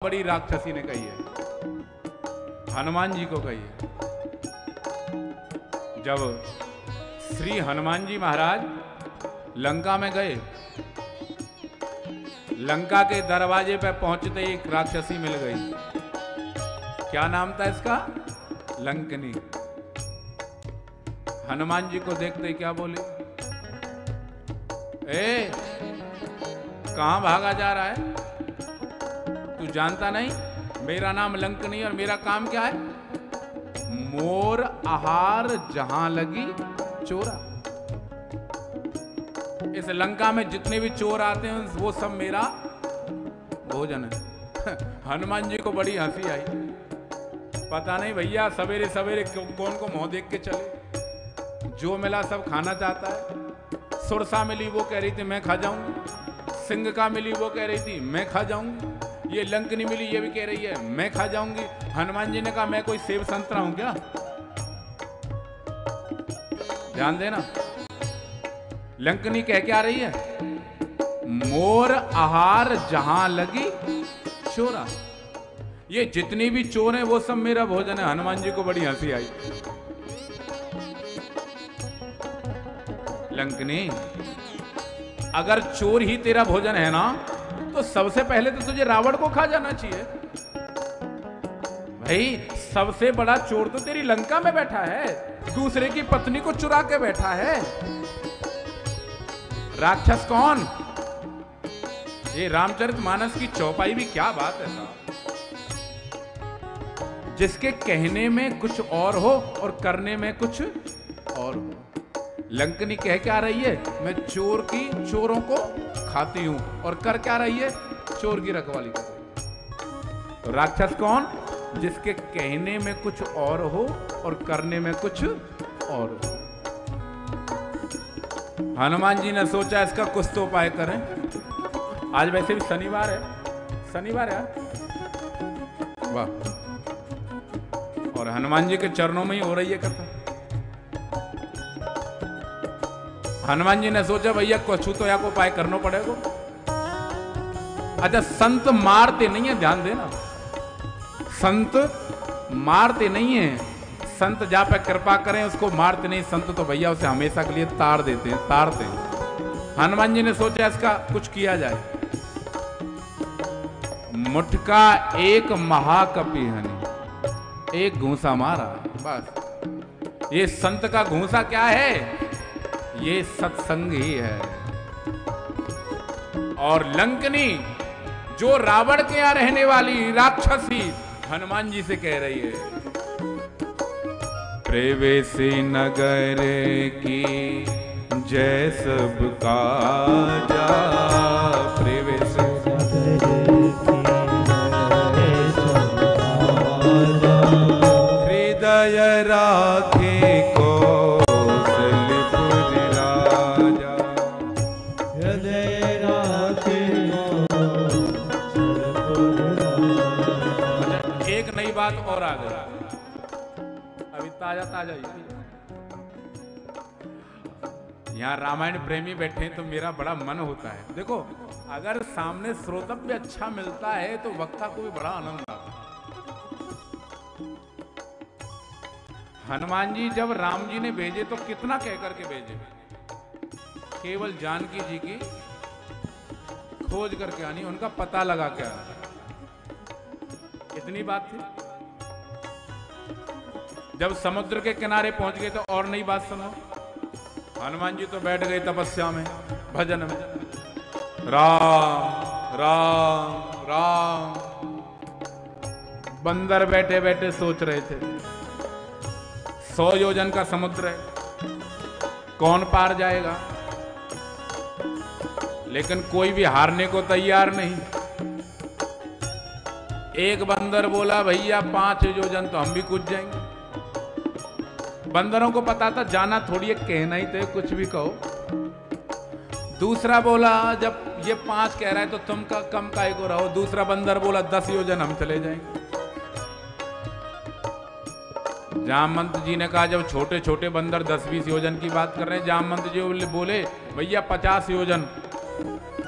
बड़ी राक्षसी ने कही है, हनुमान जी को कही है। जब श्री हनुमान जी महाराज लंका में गए, लंका के दरवाजे पे पहुंचते ही एक राक्षसी मिल गई। क्या नाम था इसका? लंकनी। हनुमान जी को देखते ही क्या बोले, ए कहां भागा जा रहा है? तू जानता नहीं मेरा नाम लंकनी और मेरा काम क्या है? मोर आहार जहां लगी चोरा। इस लंका में जितने भी चोर आते हैं वो सब मेरा भोजन है। हनुमान जी को बड़ी हंसी आई। पता नहीं भैया सवेरे सवेरे कौन को मुंह देख के चले, जो मिला सब खाना चाहता है। सुरसा मिली वो कह रही थी मैं खा जाऊंगी, सिंह का मिली वो कह रही थी मैं खा जाऊंगी, ये लंकनी मिली ये भी कह रही है मैं खा जाऊंगी। हनुमान जी ने कहा मैं कोई सेब संतरा हूं क्या? ध्यान देना, लंकनी कह क्या रही है? मोर आहार जहां लगी चोरा। ये जितनी भी चोर हैं वो सब मेरा भोजन है। हनुमान जी को बड़ी हंसी आई। लंकनी, अगर चोर ही तेरा भोजन है ना तो सबसे पहले तो तुझे रावण को खा जाना चाहिए। भाई सबसे बड़ा चोर तो तेरी लंका में बैठा है, दूसरे की पत्नी को चुरा के बैठा है। राक्षस कौन? ये रामचरितमानस की चौपाई भी क्या बात है साहब। जिसके कहने में कुछ और हो और करने में कुछ और हो। लंकनी कह क्या रही है? मैं चोरों को खाती हूं, और कर क्या रही है? चोर की रखवाली कर रही है। तो राक्षस कौन? जिसके कहने में कुछ और हो और करने में कुछ और हो। हनुमान जी ने सोचा इसका कुछ तो उपाय करें। आज वैसे भी शनिवार है, शनिवार है वाह, और हनुमान जी के चरणों में ही हो रही है कथा। हनुमान जी ने सोचा भैया कुछ तो या को उपाय करना पड़ेगा। अच्छा, संत मारते नहीं है, ध्यान देना, संत मारते नहीं है। संत जा पे कृपा करें उसको मारते नहीं, संत तो भैया उसे हमेशा के लिए तार देते हैं, तारते हैं। हनुमान जी ने सोचा इसका कुछ किया जाए। मुठका एक महाकपि हनि, एक घूंसा मारा बस। ये संत का घूंसा क्या है? ये सत्संग ही है। और लंकनी जो रावण के यहां रहने वाली राक्षसी हनुमान जी से कह रही है, प्रवेशी नगर की जय सब काजा, प्रवेशी हृदय राखे कौशलपुर राजा, हृदय राखे कौशलपुर राजा। एक नई बात और आ गई, अभी ताजा ताजा ही। यहाँ रामायण प्रेमी बैठे हैं तो मेरा बड़ा मन होता है। देखो, अगर सामने श्रोतव्य अच्छा मिलता है तो वक्ता को भी बड़ा आनंद आता है। हनुमान जी जब राम जी ने भेजे तो कितना कह करके भेजे? केवल जानकी जी की खोज करके आनी, उनका पता लगा के आना, इतनी बात थी। जब समुद्र के किनारे पहुंच गए तो और नई बात सुनो। हनुमान जी तो बैठ गए तपस्या में, भजन में, राम राम राम। बंदर बैठे बैठे सोच रहे थे 100 योजन का समुद्र है, कौन पार जाएगा? लेकिन कोई भी हारने को तैयार नहीं। एक बंदर बोला भैया 5 योजन तो हम भी कूद जाएंगे। बंदरों को पता था जाना थोड़ी है, कहना ही तो कुछ भी कहो। दूसरा बोला जब ये 5 कह रहा है तो तुम का कम काहे को रहो। दूसरा बंदर बोला 10 योजन हम चले जाएंगे। जामवंत जी ने कहा जब छोटे छोटे बंदर 10-20 योजन की बात कर रहे हैं, जामवंत जी बोले भैया 50 योजन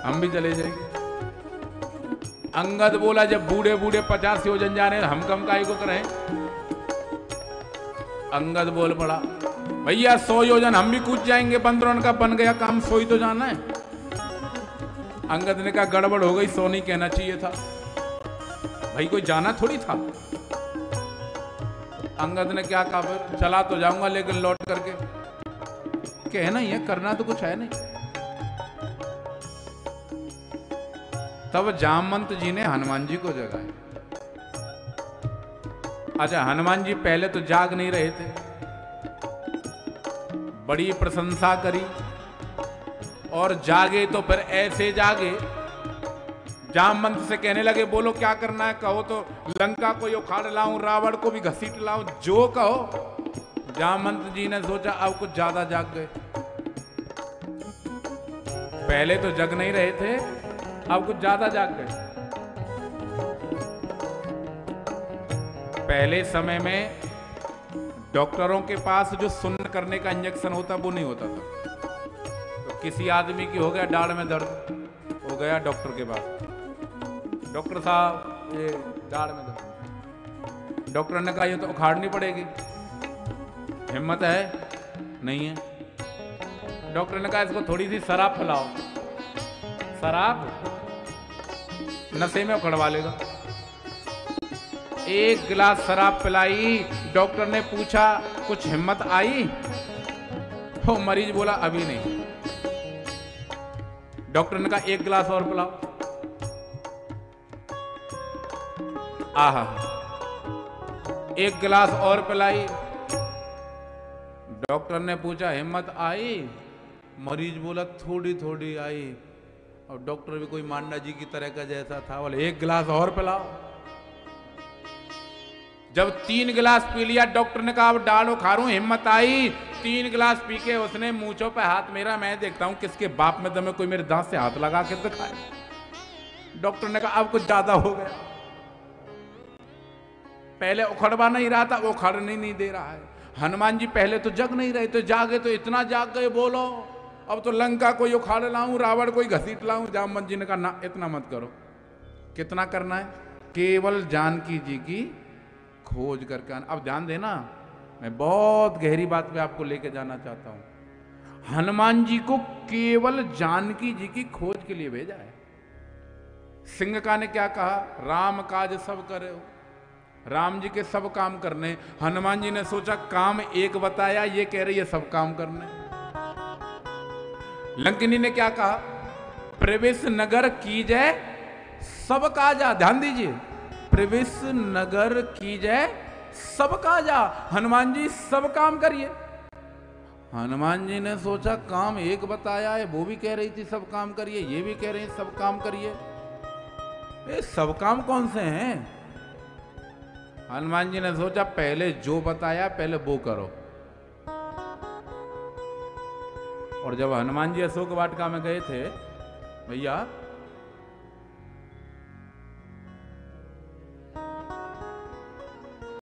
हम भी चले जाएंगे। अंगद बोला जब बूढ़े बूढ़े 50 योजन जा रहे हैं हम कम काहे को करें। अंगद बोल पड़ा भैया 100 योजन हम भी कूद जाएंगे, बंदरों का बन गया काम, 100 ही तो जाना है। अंगद ने कहा गड़बड़ हो गई, 100 नहीं कहना चाहिए था भाई, कोई जाना थोड़ी था। अंगद ने क्या कहा फिर, चला तो जाऊंगा लेकिन लौट करके, कहना ही है, करना तो कुछ है नहीं। तब जामवंत जी ने हनुमान जी को जगाया। अच्छा, हनुमान जी पहले तो जाग नहीं रहे थे, बड़ी प्रशंसा करी और जागे तो फिर ऐसे जागे, जामवंत से कहने लगे बोलो क्या करना है, कहो तो लंका को उखाड़ लाऊं, रावण को भी घसीट लाऊं, जो कहो। जामवंत जी ने सोचा अब कुछ ज्यादा जाग गए, पहले तो जग नहीं रहे थे, अब कुछ ज्यादा जाग गए। पहले समय में डॉक्टरों के पास जो सुन्न करने का इंजेक्शन होता वो नहीं होता था। तो किसी आदमी की हो गया दाढ़ में दर्द, हो गया डॉक्टर के पास, डॉक्टर साहब ये दाढ़ में दर्द। डॉक्टर ने कहा ये तो उखाड़नी पड़ेगी, हिम्मत है? नहीं है। डॉक्टर ने कहा इसको थोड़ी सी शराब पिलाओ, शराब नशे में उखड़वा लेगा। एक गिलास शराब पिलाई, डॉक्टर ने पूछा कुछ हिम्मत आई? वो मरीज बोला अभी नहीं। डॉक्टर ने कहा एक गिलास और पिलाओ। आहा, एक गिलास और पिलाई, डॉक्टर ने पूछा हिम्मत आई? मरीज बोला थोड़ी थोड़ी आई। और डॉक्टर भी कोई मांडा जी की तरह का जैसा था, बोले एक गिलास और पिलाओ। जब 3 गिलास पी लिया, डॉक्टर ने कहा अब डालो खारूं, हिम्मत आई? 3 गिलास पी के उसने मूंछों पे हाथ मेरा, मैं देखता हूं किसके बाप में दम है, कोई मेरे दांत से हाथ लगा के दिखाए। डॉक्टर ने कहा अब कुछ ज्यादा हो गया, पहले उखड़वा नहीं रहा था, वो उखड़ने नहीं दे रहा है। हनुमान जी पहले तो जग नहीं रहे थे, जागे तो इतना जाग गए बोलो अब तो लंका कोई उखाड़ लाऊं, रावण कोई घसीट लाऊं। जामवंत जी ने कहा ना इतना मत करो। कितना करना है? केवल जानकी जी की खोज करके आना। अब ध्यान देना, मैं बहुत गहरी बात पे आपको लेके जाना चाहता हूं। हनुमान जी को केवल जानकी जी की खोज के लिए भेजा है। सिंह का ने क्या कहा? राम काज सब करे हो, राम जी के सब काम करने। हनुमान जी ने सोचा काम एक बताया, ये कह रही है सब काम करने। लंकिनी ने क्या कहा? प्रवेश नगर कीजय सब काजा। ध्यान दीजिए, प्रवेश नगर कीजय सब काजा। हनुमान जी सब काम करिए। हनुमान जी ने सोचा काम एक बताया है, वो भी कह रही थी सब काम करिए, ये भी कह रही है सब काम करिए, ये सब काम कौन से हैं? हनुमान जी ने सोचा पहले जो बताया पहले वो करो। और जब हनुमान जी अशोक वाटिका में गए थे भैया,